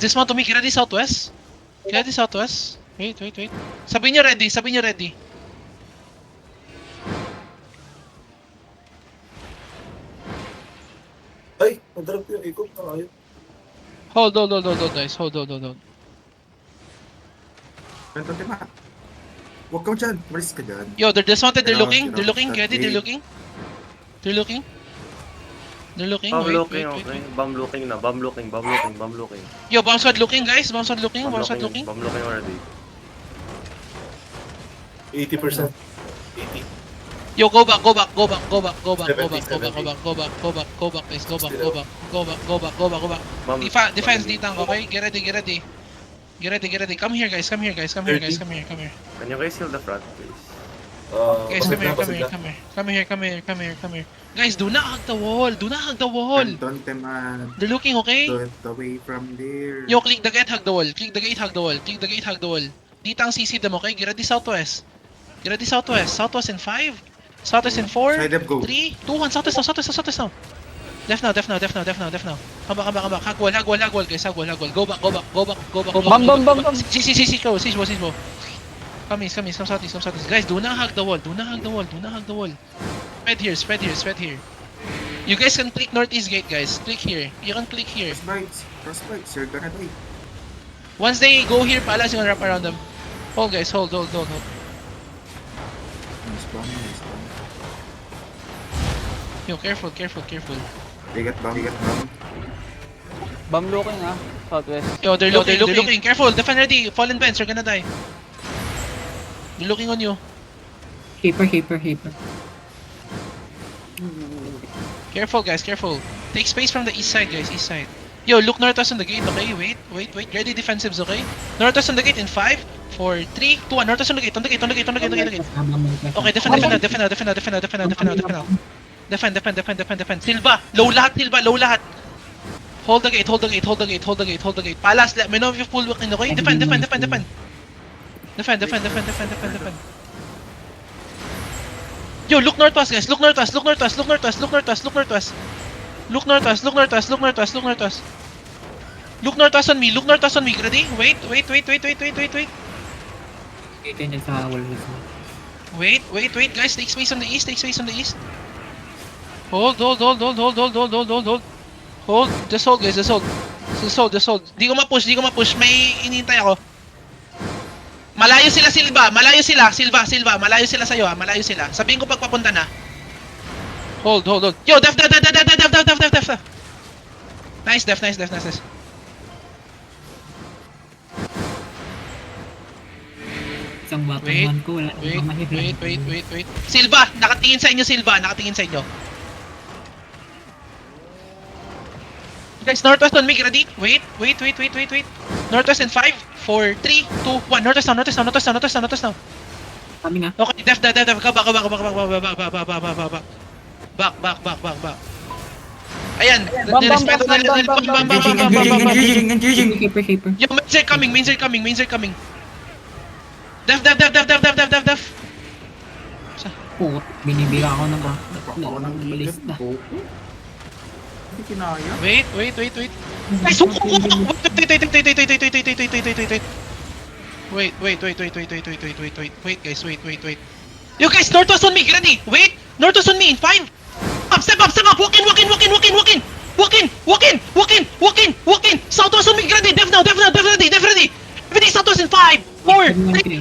Dismount to me, get ready southwest. Get ready southwest. Wait. Sabihin niyo ready. Ay, nadrag yung ikot. Ayaw. Hold, guys. Hold. Ganto, Tima. Huwag ka dyan. Malis ka dyan. Yo, they're dismounted, they're Kailangan looking. sila They're looking, get ready, they're mag-start looking. They're looking. Bomb Wait. looking, okay. Bomb looking na. Bomb looking. Yo, bomb squad looking, guys. Bomb squad looking. Bomb looking already. 80%. 80. Yo, go back, guys. Go back. Bomb, Defense, D-tank, okay? Get ready. Come here, guys. Come here. Can you guys heal the front, please? Guys, Pasig na. come here. Guys, do not hug the wall. Ganto, Tima. They're looking, okay? Get away from there. Yo, click the gate, hug the wall. D-tank CC them, okay? Get ready southwest. Southwest in 5. Southwest in 4. Side up, go. 3, 2, 1. Southwest now. Left now. Come back. Hug wall, guys. Hug wall. Go back. Bam. Siege mo. Come southeast. Guys, do not hug the wall. Spread here. You guys can click northeast gate, guys. Click here. You can click here. Crossbites. You're gonna die. Once they go here, Palas, you're gonna wrap around them. Hold, guys. Hold. Nice bomb. Yo, careful. They got bomb. Bam looking southwest. Yo, they're looking. Careful. Defend ready. Fallen Benz, you're gonna die. They're looking on you. Hyper. Careful, guys. Take space from the east side, guys. Yo, look northwest on the gate, okay? Wait. Ready defensives, okay? Northwest on the gate in 5, 4, 3, 2, 1. Northwest on the gate. Okay, defend now. Defend. Silva, low lahat. Hold the gate. Palas, let me know if you full walk in, okay? Defend. Yo, look northwest, guys. Look northwest. Look northwest on me. Ready? Wait. Ganyan sa wall mismo. Wait, guys. Take space on the east. Hold. Just hold, guys. Just hold. Di ko ma-push. May inintay ako. Malayo sila, Silva. Malayo sila sa'yo, Malayo sila. Sabihin ko pag papunta na. Hold. Yo, def. Nice, def. Isang weapon ko, wala Wait. namang mahirap. Silva, nakatingin sa inyo. Guys, northwest on me, ready? Wait. Northwest in 5, 4, 3, 2, 1. Northwest now. Kami nga. Okay, def. Go back. Ayan, nirespeto na nila. Hyper. Yo, main side coming. Def. Binibira ako ng Ako nang malis na. Hindi kinaya. Wait. Ay, suko! Wait, guys, wait. You guys, northwest on me, get ready! Wait! Northwest on me in 5! Step up! Walk in! Southwest on me, get ready! Def ready! Everything southwest in 5, 4, 3,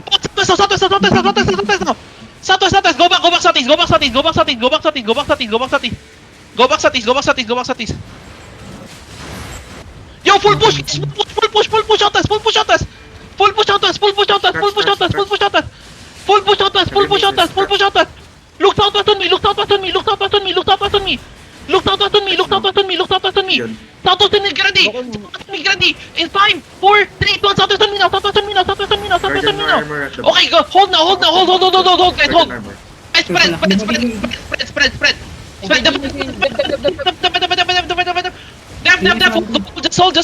Southwest! Go back southeast! Go back southeast! Yo, full push out us! Look southwest on me! Yun. Southwest on me, get ready! In 5, 4, 3, 2, 1, southwest on me now! Armor at the back. Okay, go! Hold now! Hold, guys, hold! Armor. Spread! Just hold,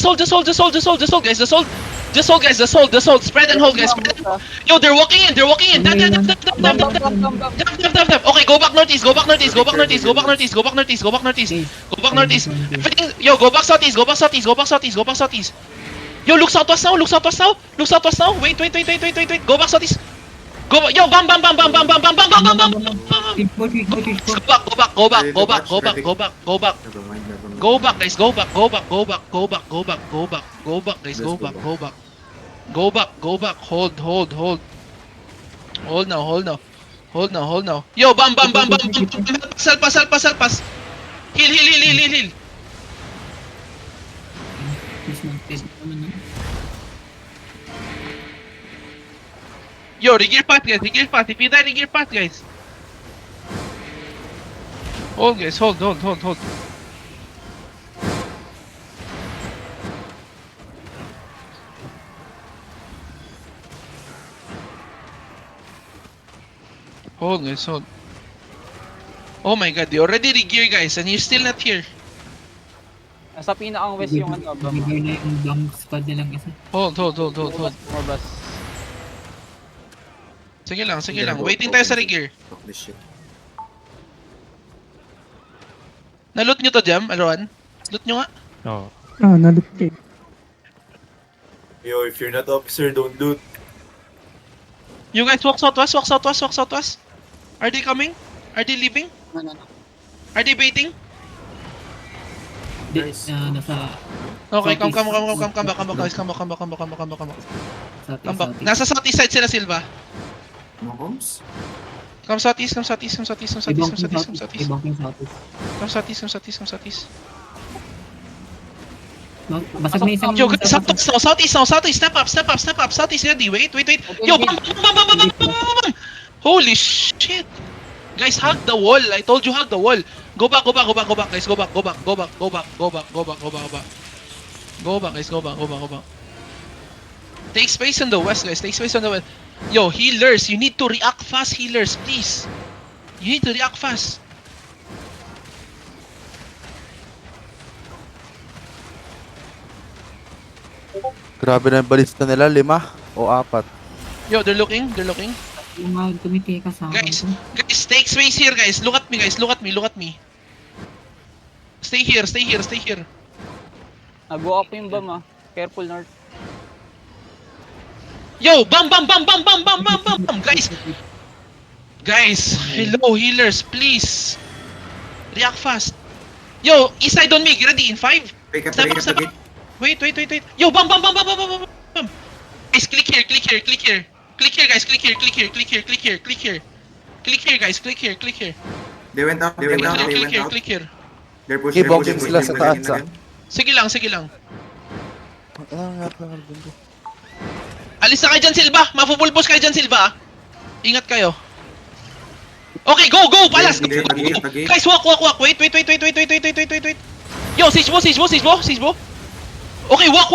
guys. Spread and hold, guys. Yo, they're walking in. Okay, go back northeast. Everything, yo, go back southeast. Yo, look southwest now, look southwest now, look southwest now. Wait. Go back southeast. Go back. Yo, bam. Keep go, keep go, keep go. Go back. Never mind. Go back, guys. Go back, guys. Go back. Hold. Hold now. Yo, bam. Help us. Heal. Please naman na. Yo, regear path, guys. If you die, regear path, guys. Hold, guys. Hold. Hold, guys. Hold. Oh my god, they already regear, guys, and you're still not here. Nasa pinakang west yung ano, bam. Bigay na yung bomb squad nilang isa. Hold. Lumabas. Sige lang. Waiting tayo sa regear. Fuck this shit. Naloot nyo to, Jam, Alwan? Loot nyo nga. Oo. Yo, if you're not officer, don't loot. You guys walk southwest. Are they coming? Are they leaving? No. Are they baiting? Nasa Okay, come Southeast. back, guys. Come back. Come back. southeast. Nasa southeast side sila, Silva. Mga comms? Come southeast. Ibang yung southeast. Come southeast. No, basag na isang... Yo, guys, southeast. Step up. Southeast ready. Wait. Yo, bam. Holy shit. Guys, hug the wall. I told you hug the wall. Go back, guys. Go back. Go back, guys. Go back. Take space on the west, guys. Yo, healers, you need to react fast, healers, please. You need to react fast. Grabe na yung balista nila, 5 o 4. Yo, they're looking. Yung mga tumiti ka sa Guys, akin. take space here, guys. Look at me, guys. Look at me. Stay here. Nag-go up yung bam ah. Careful north. Yo, bam. Guys, hello, healers, please. React fast. Yo, east side on me. Ready in 5. Step up. Wait. Yo, bam. Guys, click here. Click here, guys. Click here, guys. They went out. Click here. They're pushing. Ibongking sila sa taas, ah. Sige lang. Ang nga lang dito. Alis na kayo dyan, Silva. Mapupulpos kayo dyan, Silva. Ingat kayo. Okay, go. Palas. Tagay. Guys, walk. Wait. Yo, siege mo. Okay, walk.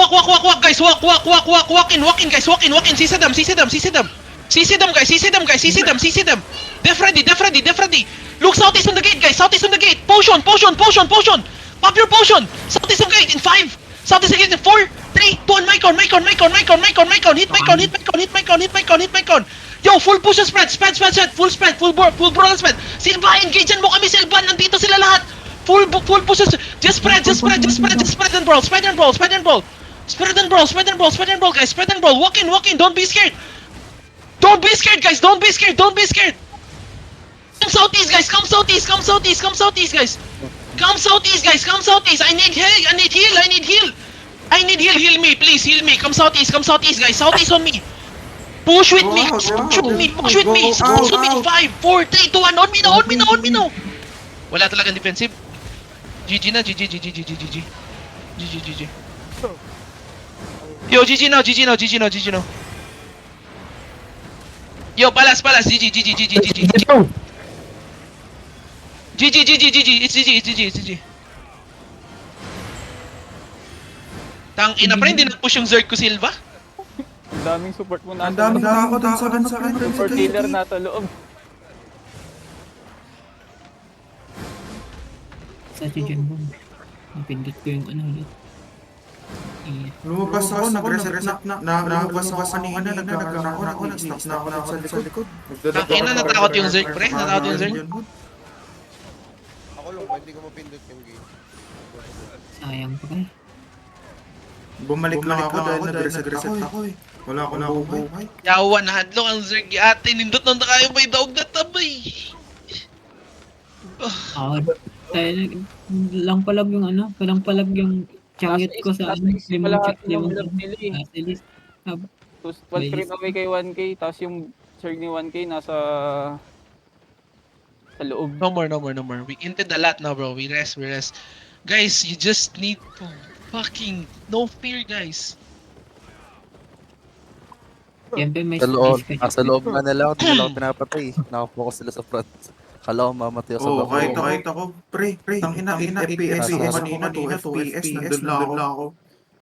Guys, walk in, guys. Walk in. See them, guys. Def ready. Look southeast on the gate, guys. Potion. Pop your potion. Southeast on the gate in 5. Southeast on the gate in 4, 3, 2, 1. Micon. Hit Micon. Yo, full push and spread. Full spread. Full brawl and spread. Silva, engagean mo kami, Silva. Nandito sila lahat. Full push and spread. Just spread and brawl. Spread and brawl, guys. Spread and brawl. Walk in. Don't be scared. Guys. Don't be scared. Come southeast, guys. Come southeast, guys. I need heal. Heal me, please. Come southeast, guys. Southeast on me. Push with me. Push with me. 5, 4, 3, 2, 1. On me now. Wala talagang defensive. GG na. Yo, GG now. Yo, palas. GG. It's GG. Tang ina pa rin, hindi nag-push yung Zerg ko, Silva. Ang daming support mo Ang nasa daming tao dun sa support healer nasa loob. Sa dyan bomb. Napindot ko yung ano ulit. Lumabas ako, nag-reset na. Lumabas ako kanina, nag-stop na ako sa likod. Tang ina, natakot yung Zerg, pre. Ako lang, hindi ko mapindot yung game. Sayang pa kayo. Bumalik lang ako dahil nag-reset ako eh. Wala akong buhay. Yawa na hadlok ang Zerg ate. Nindot nang kayo may daog na tabay. Lang palag yung ano, palang palag yung chariot ko sa ano, limang nila eh. Astelis. 12 frame away kay 1k, tapos yung Zerg ni 1k nasa sa loob. No more. We inted a lot now, bro. We rest. Guys, you just need to fucking no fear, guys. Siyempre may Sa loob, space sa loob nga nila ako, di nila ako pinapatay. Nakapokus sila sa front. Kala ko mamatay ako sa Oo, bako. kahit ako. Pre, tangina, FPS ako kanina, 2 FPS, nandun lang ako.